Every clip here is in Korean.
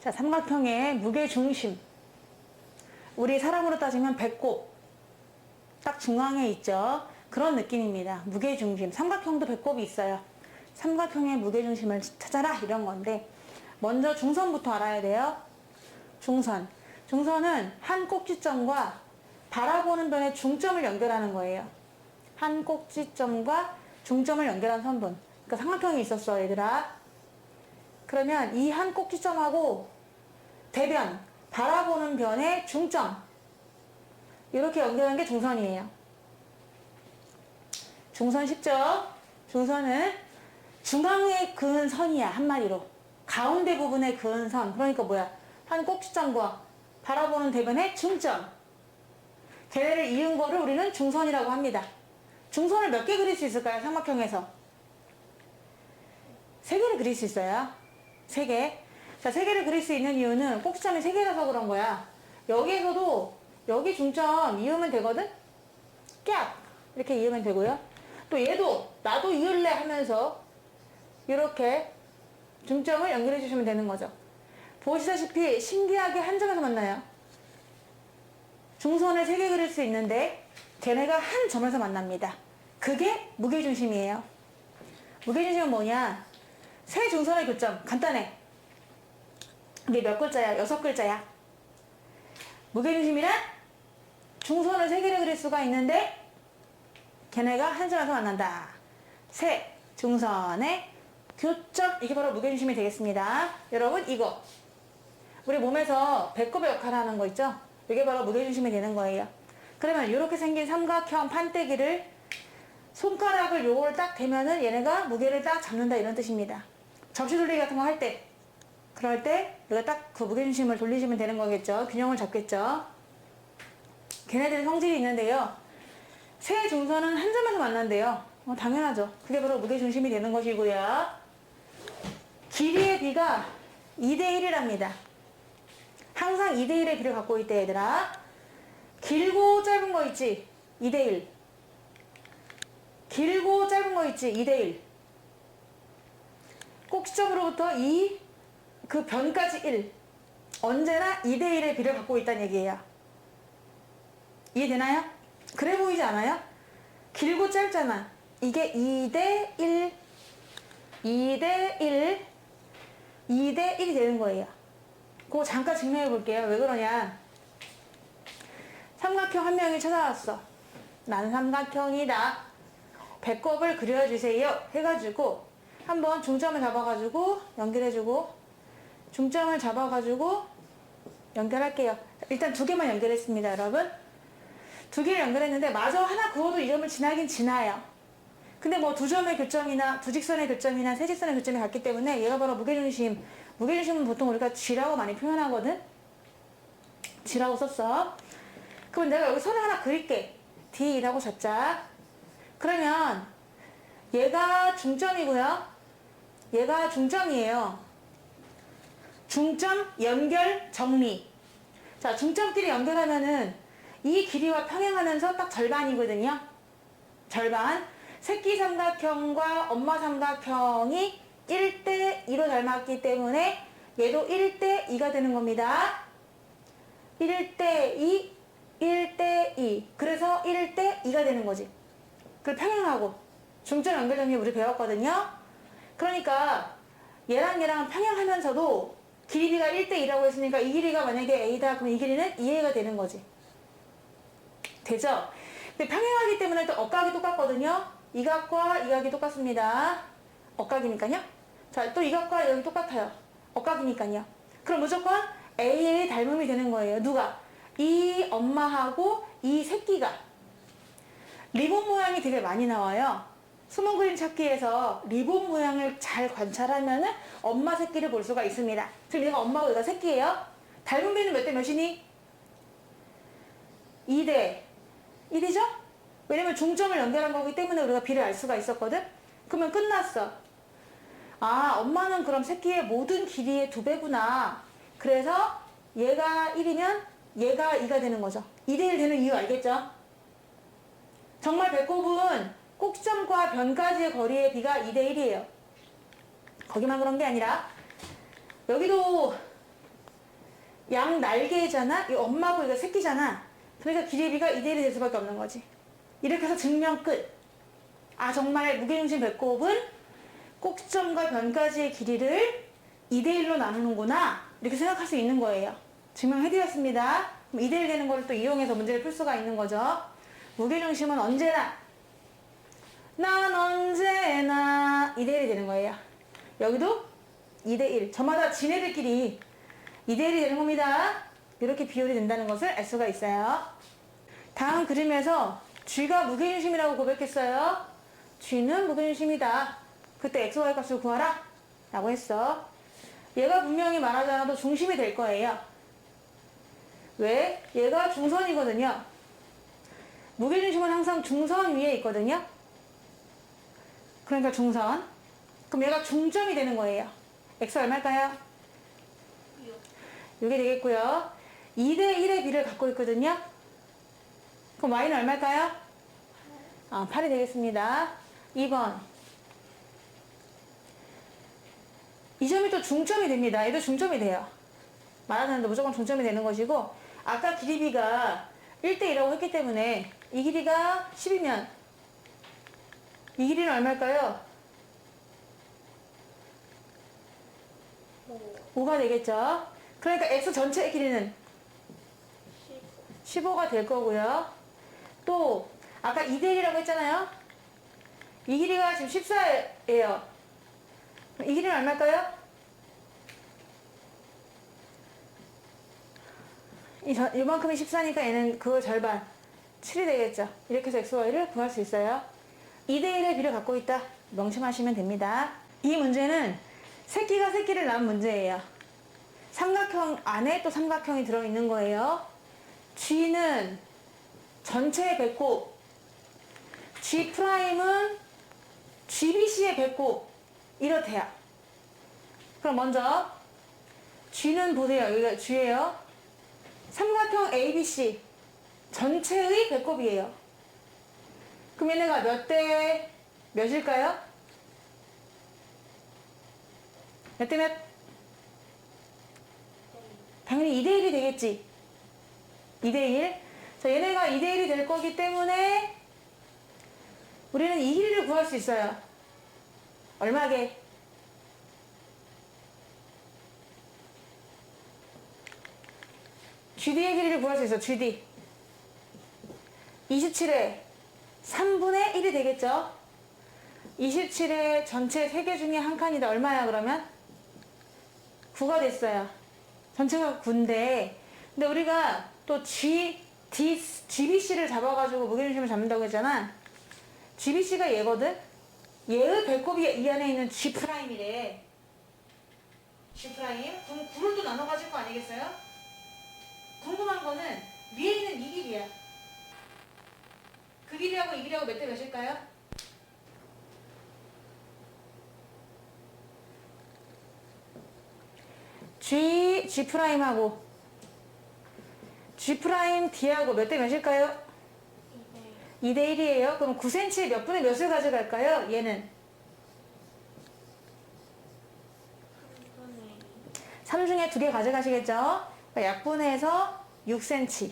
자, 삼각형의 무게중심. 우리 사람으로 따지면 배꼽. 딱 중앙에 있죠. 그런 느낌입니다. 무게중심. 삼각형도 배꼽이 있어요. 삼각형의 무게중심을 찾아라 이런 건데, 먼저 중선부터 알아야 돼요. 중선. 중선은 한 꼭지점과 바라보는 변의 중점을 연결하는 거예요. 한 꼭지점과 중점을 연결한 선분. 그러니까 삼각형이 있었어, 얘들아. 그러면 이 한 꼭지점하고 대변, 바라보는 변의 중점, 이렇게 연결한 게 중선이에요. 중선 쉽죠? 중선은 중앙에 그은 선이야, 한마디로. 가운데 부분에 그은 선. 그러니까 뭐야? 한 꼭지점과 바라보는 대변의 중점. 걔네를 이은 거를 우리는 중선이라고 합니다. 중선을 몇 개 그릴 수 있을까요? 삼각형에서. 3개를 그릴 수 있어요. 3개. 자, 3개를 그릴 수 있는 이유는 꼭지점이 3개라서 그런 거야. 여기에서도 여기 중점 이으면 되거든? 깍! 이렇게 이으면 되고요. 또 얘도 나도 이을래 하면서 이렇게 중점을 연결해 주시면 되는 거죠. 보시다시피 신기하게 한 점에서 만나요. 중선을 3개 그릴 수 있는데 걔네가 한 점에서 만납니다. 그게 무게중심이에요. 무게중심은 뭐냐? 세 중선의 교점. 간단해. 이게 몇 글자야? 6글자야. 무게중심이란 중선을 3개를 그릴 수가 있는데 걔네가 한 점에서 만난다. 세 중선의 교점. 이게 바로 무게중심이 되겠습니다. 여러분, 이거 우리 몸에서 배꼽의 역할을 하는 거 있죠? 이게 바로 무게중심이 되는 거예요. 그러면 이렇게 생긴 삼각형 판때기를 손가락을 요걸 딱 대면은 얘네가 무게를 딱 잡는다, 이런 뜻입니다. 접시 돌리기 같은 거 할 때, 그럴 때 우리가 딱 그 무게중심을 돌리시면 되는 거겠죠. 균형을 잡겠죠. 걔네들의 성질이 있는데요. 세 중선은 한 점에서 만난대요. 당연하죠. 그게 바로 무게중심이 되는 것이고요. 길이의 비가 2대1이랍니다. 항상 2대1의 비를 갖고 있대, 얘들아. 길고 짧은 거 있지? 2대1. 길고 짧은 거 있지? 2대1. 꼭지점으로부터 2, 그 변까지 1. 언제나 2대1의 비를 갖고 있다는 얘기예요. 이해되나요? 그래 보이지 않아요? 길고 짧잖아. 이게 2대1, 2대1, 2대1이 되는 거예요. 그거 잠깐 증명해 볼게요. 왜 그러냐? 삼각형 한 명이 찾아왔어. 나는 삼각형이다. 배꼽을 그려주세요. 해가지고 한번 중점을 잡아가지고 연결해주고, 중점을 잡아가지고 연결할게요. 일단 2개만 연결했습니다, 여러분. 2개를 연결했는데 마저 하나 그어도 이 점을 지나긴 지나요. 근데 뭐 2점의 교점이나 2직선의 교점이나 3직선의 교점이 같기 때문에 얘가 바로 무게중심. 무게중심은 보통 우리가 G라고 많이 표현하거든. G라고 썼어. 그럼 내가 여기 선을 하나 그릴게. D라고 잡자. 그러면 얘가 중점이고요. 얘가 중점이에요. 중점, 연결, 정리. 자, 중점끼리 연결하면은 이 길이와 평행하면서 딱 절반이거든요. 절반. 새끼 삼각형과 엄마 삼각형이 1대2로 닮았기 때문에 얘도 1대2가 되는 겁니다. 1대2, 1대2. 그래서 1대2가 되는 거지. 그걸 평행하고. 중점 연결 정리 우리 배웠거든요. 그러니까 얘랑 얘랑 평행하면서도 길이가 1대2라고 했으니까 이 길이가 만약에 A다, 그럼 이 길이는 2A가 되는 거지. 되죠? 근데 평행하기 때문에 또 억각이 똑같거든요. 이 각과 이 각이 똑같습니다. 억각이니까요. 자, 또 이 각과 이 각이 똑같아요. 억각이니까요. 그럼 무조건 A의 닮음이 되는 거예요. 누가? 이 엄마하고 이 새끼가. 리본 모양이 되게 많이 나와요. 숨은 그림 찾기에서 리본 모양을 잘 관찰하면은 엄마 새끼를 볼 수가 있습니다. 지금 얘가 엄마고 얘가 새끼예요. 닮은 비는 몇 대 몇이니? 2대 1이죠? 왜냐면 중점을 연결한 거기 때문에 우리가 비를 알 수가 있었거든? 그러면 끝났어. 아, 엄마는 그럼 새끼의 모든 길이의 2배구나. 그래서 얘가 1이면 얘가 2가 되는 거죠. 2대1 되는 이유 알겠죠? 정말 배꼽은 꼭지점과 변까지의 거리의 비가 2대1이에요. 거기만 그런 게 아니라 여기도 양 날개잖아. 이 엄마고 이거 새끼잖아. 그러니까 기립이가 2대1이 될 수밖에 없는 거지. 이렇게 해서 증명 끝. 아, 정말 무게중심 배꼽은 꼭지점과 변까지의 길이를 2대1로 나누는구나. 이렇게 생각할 수 있는 거예요. 증명해드렸습니다. 그럼 2대1 되는 걸 또 이용해서 문제를 풀 수가 있는 거죠. 무게중심은 언제나, 난 언제나 2대1이 되는 거예요. 여기도 2대1. 저마다 지네들끼리 2대1이 되는 겁니다. 이렇게 비율이 된다는 것을 알 수가 있어요. 다음 그림에서 G가 무게중심이라고 고백했어요. G는 무게중심이다. 그때 XY 값을 구하라. 라고 했어. 얘가 분명히 말하지 않아도 중심이 될 거예요. 왜? 얘가 중선이거든요. 무게중심은 항상 중선 위에 있거든요. 그러니까 중선. 그럼 얘가 중점이 되는 거예요. X 얼마일까요? 6이 되겠고요. 2대1의 비를 갖고 있거든요. 그럼 Y는 얼마일까요? 8이 되겠습니다. 2번. 이 점이 또 중점이 됩니다. 얘도 중점이 돼요. 말하자면 무조건 중점이 되는 것이고, 아까 길이비가 1대2라고 했기 때문에 이 길이가 10이면 이 길이는 얼마일까요? 5가 되겠죠. 그러니까 X 전체의 길이는 15가 될 거고요. 또 아까 2대1이라고 했잖아요. 이 길이가 지금 14예요. 이 길이는 얼마일까요? 이만큼이 14니까 얘는 그거 절반 7이 되겠죠. 이렇게 해서 XY를 구할 수 있어요. 2대1의 비를 갖고 있다. 명심하시면 됩니다. 이 문제는 새끼가 새끼를 낳은 문제예요. 삼각형 안에 또 삼각형이 들어있는 거예요. G는 전체의 배꼽, G'은 GBC의 배꼽, 이렇대요. 그럼 먼저 G는 보세요. 여기가 G예요. 삼각형 ABC 전체의 배꼽이에요. 그럼 얘네가 몇 대 몇일까요? 몇 대 몇? 당연히 2대1이 되겠지. 2대1. 자, 얘네가 2대1이 될 거기 때문에 우리는 이 길이를 구할 수 있어요. 얼마게? GD의 길이를 구할 수 있어. GD 27의 3분의 1이 되겠죠. 27의 전체 3개 중에 한 칸이다. 얼마야 그러면? 9가 됐어요. 전체가 9인데, 근데 우리가 또 GBC를 잡아가지고 무게중심을 잡는다고 했잖아. GBC가 얘거든. 얘의 배꼽이 이 안에 있는 G'이래. G'. 그럼 9를 또 나눠 가질 거 아니겠어요? 궁금한 거는 위에 있는 이 길이야. 그 길이하고 이 길이하고 몇 대 몇일까요? G'하고 G'D하고 몇 대 몇일까요? 2대 1이에요. 그럼 9cm에 몇 분의 몇을 가져갈까요? 얘는 3 중에 2개 가져가시겠죠? 그러니까 약분해서 6cm.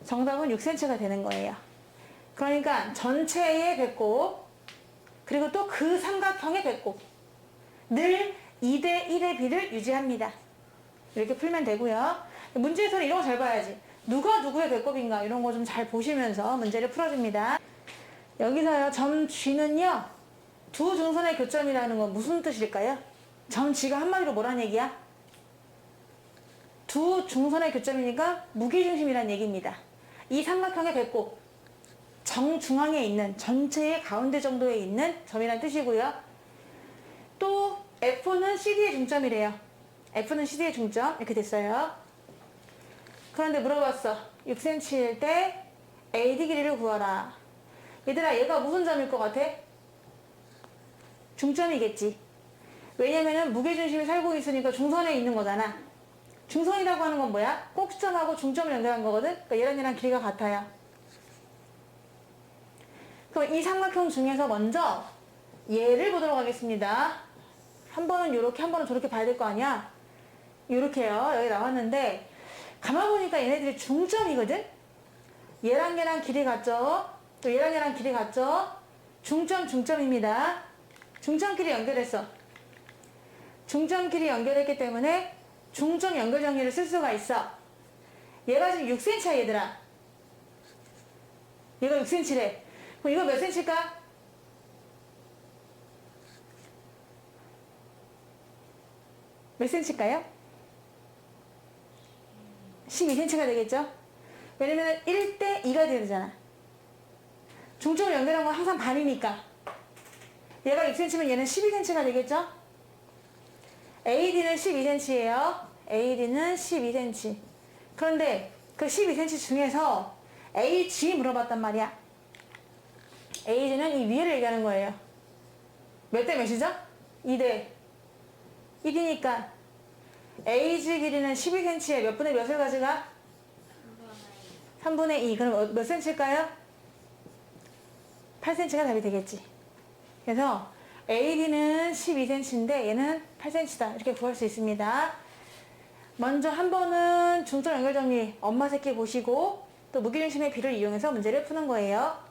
정답은 6cm가 되는 거예요. 그러니까 전체의 배꼽, 그리고 또 그 삼각형의 배꼽, 늘 2대 1의 비를 유지합니다. 이렇게 풀면 되고요. 문제에서는 이런 거 잘 봐야지. 누가 누구의 배꼽인가 이런 거 좀 잘 보시면서 문제를 풀어줍니다. 여기서요, 점 G는요, 두 중선의 교점이라는 건 무슨 뜻일까요? 점 G가 한마디로 뭐란 얘기야? 두 중선의 교점이니까 무게중심이란 얘기입니다. 이 삼각형의 배꼽, 정중앙에 있는, 전체의 가운데 정도에 있는 점이란 뜻이고요. 또 F는 CD의 중점이래요. F는 CD의 중점. 이렇게 됐어요. 그런데 물어봤어. 6cm일 때 AD 길이를 구하라. 얘들아, 얘가 무슨 점일 것 같아? 중점이겠지. 왜냐면은 무게중심이 살고 있으니까 중선에 있는 거잖아. 중선이라고 하는 건 뭐야? 꼭지점하고 중점을 연결한 거거든? 그러니까 얘랑 얘랑 길이가 같아요. 그럼 이 삼각형 중에서 먼저 얘를 보도록 하겠습니다. 한 번은 이렇게, 한 번은 저렇게 봐야 될 거 아니야? 이렇게요. 여기 나왔는데 가만 보니까 얘네들이 중점이거든. 얘랑 길이 같죠? 또 얘랑 길이 같죠? 중점입니다. 중점끼리 연결했어. 중점끼리 연결했기 때문에 중점 연결 정리를 쓸 수가 있어. 얘가 지금 6cm야 얘들아. 얘가 6cm래. 그럼 이거 몇 cm일까? 몇 cm일까요? 12cm가 되겠죠? 왜냐면 1대 2가 되잖아. 중점을 연결한 건 항상 반이니까. 얘가 6cm면 얘는 12cm가 되겠죠? AD는 12cm예요. AD는 12cm. 그런데 그 12cm 중에서 AG 물어봤단 말이야. AG는 이 위를 얘기하는 거예요. 몇 대 몇이죠? 2대 1이니까 AG 길이는 12cm에 몇 분의 몇을 가져가? 3분의 2. 그럼 몇 cm일까요? 8cm가 답이 되겠지. 그래서 AD는 12cm인데 얘는 8cm다. 이렇게 구할 수 있습니다. 먼저 한 번은 중점 연결 정리 엄마 새끼 보시고 또 무게중심의 비를 이용해서 문제를 푸는 거예요.